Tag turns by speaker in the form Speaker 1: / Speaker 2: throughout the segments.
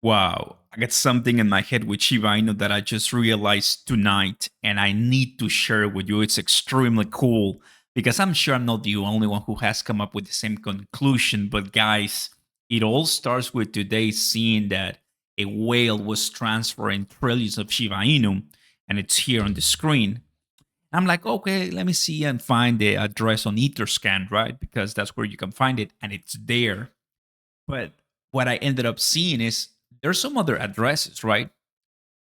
Speaker 1: Wow, I got something in my head with Shiba Inu that I just realized tonight, and I need to share it with you. It's extremely cool because I'm sure I'm not the only one who has come up with the same conclusion. But guys, it all starts with today seeing that a whale was transferring trillions of Shiba Inu, and it's here on the screen. I'm like, okay, let me see and find the address on Etherscan, right? Because that's where you can find it, and it's there. But what I ended up seeing is there's some other addresses, right?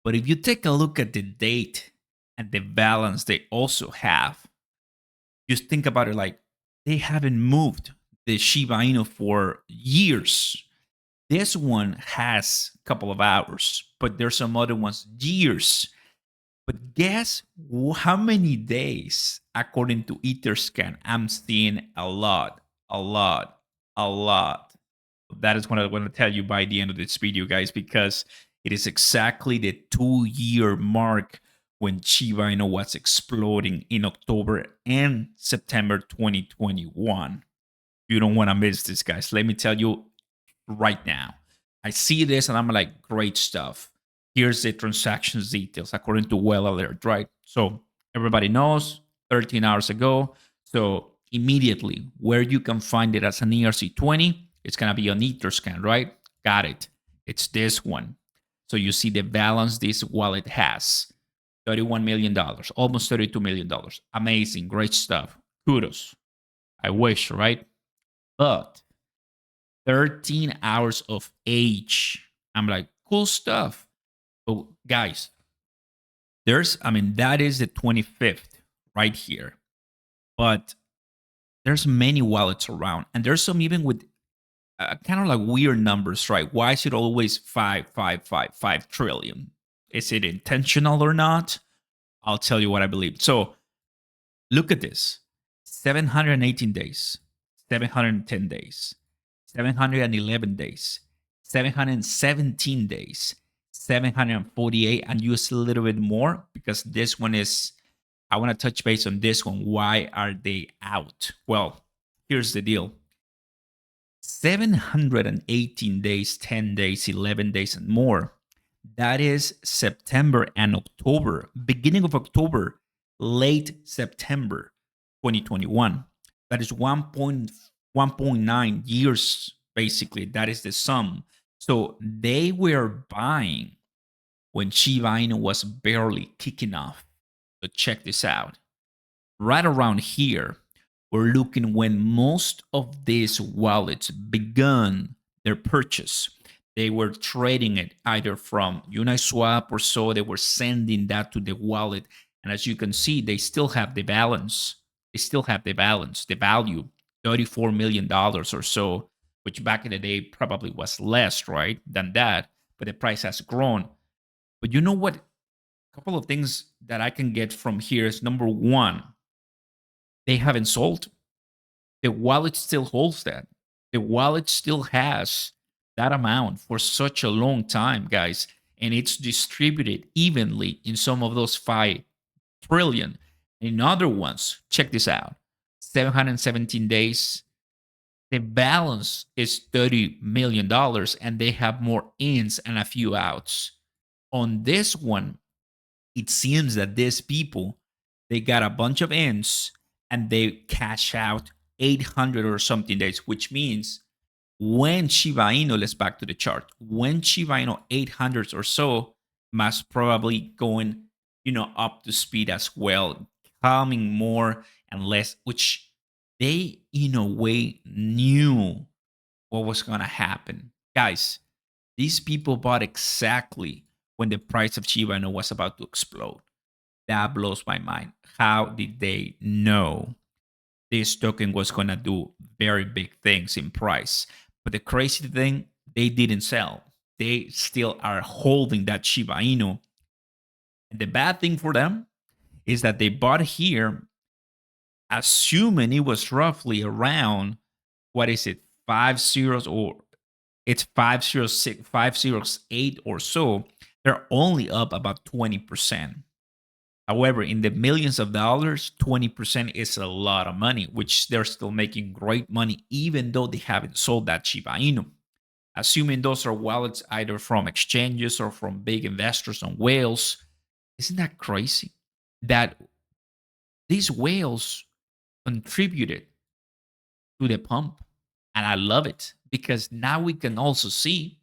Speaker 1: But if you take a look at the date and the balance they also have, just think about it like they haven't moved the Shiba Inu for years. This one has a couple of hours, but there's some other ones years. But guess how many days, according to Etherscan, I'm seeing a lot, a lot, a lot. That is what I want to tell you by the end of this video, guys, because it is exactly the 2-year mark when Shiba Inu was exploding in October and September 2021. You don't want to miss this, guys. Let me tell you right now. I see this and I'm like, great stuff. Here's the transactions details according to Well Alert, right? So everybody knows 13 hours ago. So immediately, where you can find it as an ERC20, it's going to be on Etherscan, right? Got it. It's this one. So you see the balance this wallet has $31 million, almost $32 million. Amazing. Great stuff. Kudos. I wish, right? But 13 hours of age. I'm like, cool stuff. So, guys, that is the 25th right here. But there's many wallets around, and there's some even with kind of like weird numbers, right? Why is it always 5 Is it intentional or not? I'll tell you what I believe. So, look at this 718 days, 710 days, 711 days, 717 days, 748, and use a little bit more because this one is, I want to touch base on this one. Why are they out? Well, here's the deal 718 days, 10 days, 11 days, and more. That is September and October, beginning of October, late September 2021. That is 1.9 years, basically. That is the sum. So they were buying when Shiba Inu was barely kicking off. So check this out. Right around here, we're looking when most of these wallets began their purchase. They were trading it either from Uniswap or so. They were sending that to the wallet. And as you can see, they still have the balance. They still have the balance, the value, $34 million or so, which back in the day probably was less, right, than that. But the price has grown. But you know what? A couple of things that I can get from here is number one, they haven't sold. The wallet still holds that. The wallet still has that amount for such a long time, guys. And it's distributed evenly in some of those 5 trillion. In other ones, check this out 717 days. The balance is $30 million, and they have more ins and a few outs. On this one, it seems that these people, they got a bunch of ins and they cash out 800 or something days, which means when Shiba Inu, let's back to the chart, when Shiba Inu 800 or so, must probably going, up to speed as well, coming more and less, which they, in a way, knew what was going to happen. Guys, these people bought exactly when the price of Shiba Inu was about to explode. That blows my mind. How did they know this token was going to do very big things in price? But the crazy thing, they didn't sell. They still are holding that Shiba Inu. And the bad thing for them is that they bought here assuming it was roughly around, what is it, 5 zeros, or it's 506, 508 or so. They're only up about 20%. However, in the millions of dollars, 20% is a lot of money, which they're still making great money, even though they haven't sold that Shiba Inu. assuming those are wallets either from exchanges or from big investors on whales. Isn't that crazy that these whales contributed to the pump? And I love it because now we can also see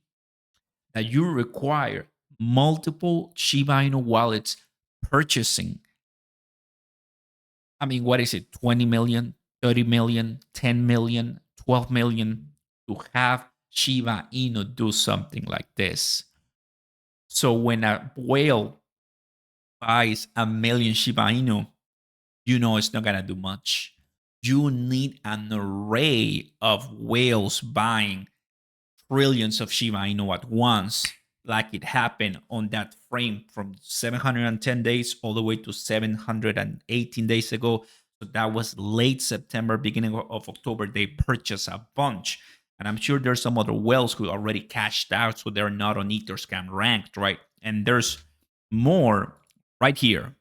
Speaker 1: that you require multiple Shiba Inu wallets purchasing. I mean, what is it? 20 million, 30 million, 10 million, 12 million to have Shiba Inu do something like this. So when a whale buys a million Shiba Inu, you know it's not gonna do much. You need an array of whales buying trillions of Shiba Inu at once, like it happened on that frame from 710 days all the way to 718 days ago. So that was late September, beginning of October. They purchased a bunch. And I'm sure there's some other whales who already cashed out, so they're not on Etherscan ranked, right? And there's more right here.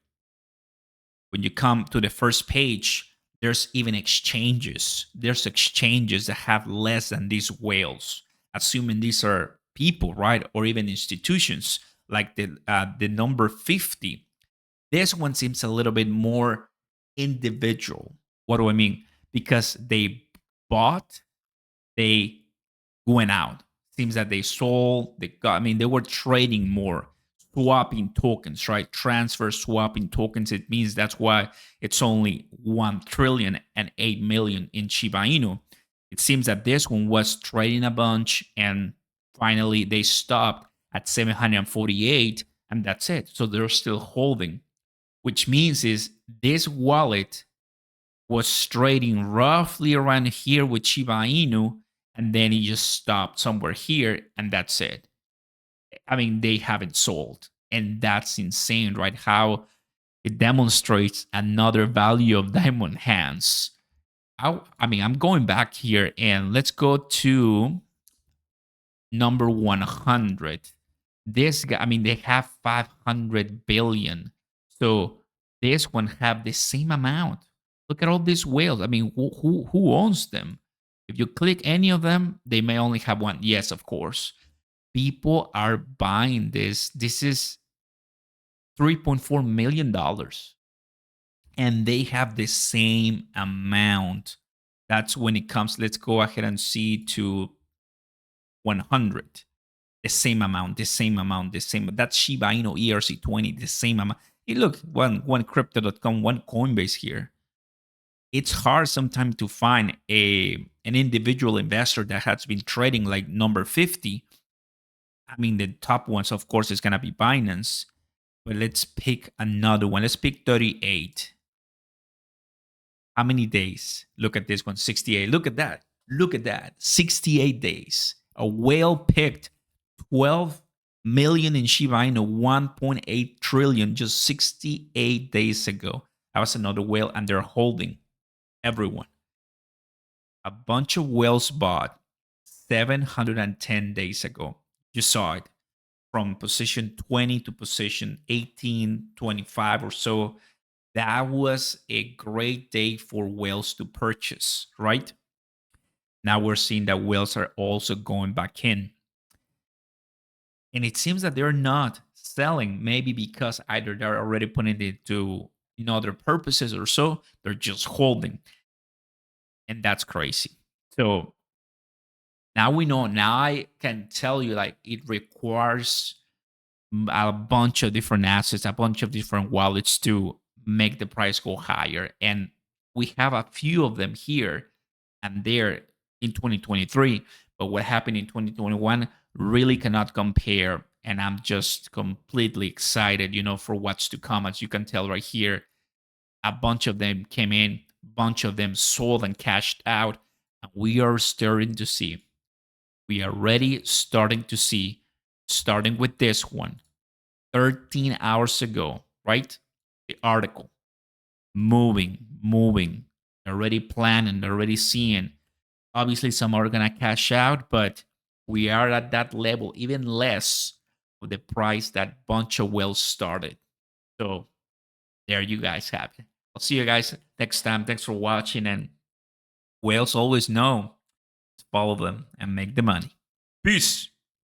Speaker 1: When you come to the first page, there's even exchanges. There's exchanges that have less than these whales, assuming these are people, right, or even institutions, like the number 50. This one seems a little bit more individual. What do I mean? Because they bought, they went out. Seems that they sold, they got, I mean, they were trading more, swapping tokens, right? Transfer swapping tokens. It means that's why it's only 1 trillion and 8 million in Shiba Inu. It seems that this one was trading a bunch and finally they stopped at 748 and that's it. So they're still holding, which means is this wallet was trading roughly around here with Shiba Inu, and then he just stopped somewhere here, and that's it. I mean, they haven't sold, and that's insane, right? How it demonstrates another value of diamond hands. I mean, I'm going back here, and let's go to number 100. This guy, I mean, they have 500 billion. So this one have the same amount. Look at all these whales. I mean, who owns them? If you click any of them, they may only have one. Yes, of course. People are buying this. This is $3.4 million. And they have the same amount. That's when it comes. Let's go ahead and see to 100. The same amount, the same amount, the same. That's Shiba Inu ERC20, the same amount. Hey, look, one crypto.com, one Coinbase here. It's hard sometimes to find an individual investor that has been trading like number 50. I mean, the top ones, of course, is gonna be Binance. But let's pick another one. Let's pick 38. How many days? Look at this one, 68. Look at that. Look at that. 68 days. A whale picked 12 million in Shiba Inu, 1.8 trillion just 68 days ago. That was another whale, and they're holding everyone. A bunch of whales bought 710 days ago. You saw it from position 20 to position 18, 25 or so. That was a great day for whales to purchase, right? Now we're seeing that whales are also going back in. And it seems that they're not selling, maybe because either they're already putting it to other purposes or so, they're just holding. And that's crazy. So now we know, now I can tell you like it requires a bunch of different assets, a bunch of different wallets to make the price go higher. And we have a few of them here and there in 2023. But what happened in 2021 really cannot compare. And I'm just completely excited, for what's to come. As you can tell right here, a bunch of them came in, a bunch of them sold and cashed out. And we are starting to see, we are already starting to see, starting with this one, 13 hours ago, right? The article, moving, already planning, already seeing. Obviously, some are going to cash out, but we are at that level, even less of the price that bunch of whales started. So there you guys have it. I'll see you guys next time. Thanks for watching. And whales always know to follow them and make the money. Peace.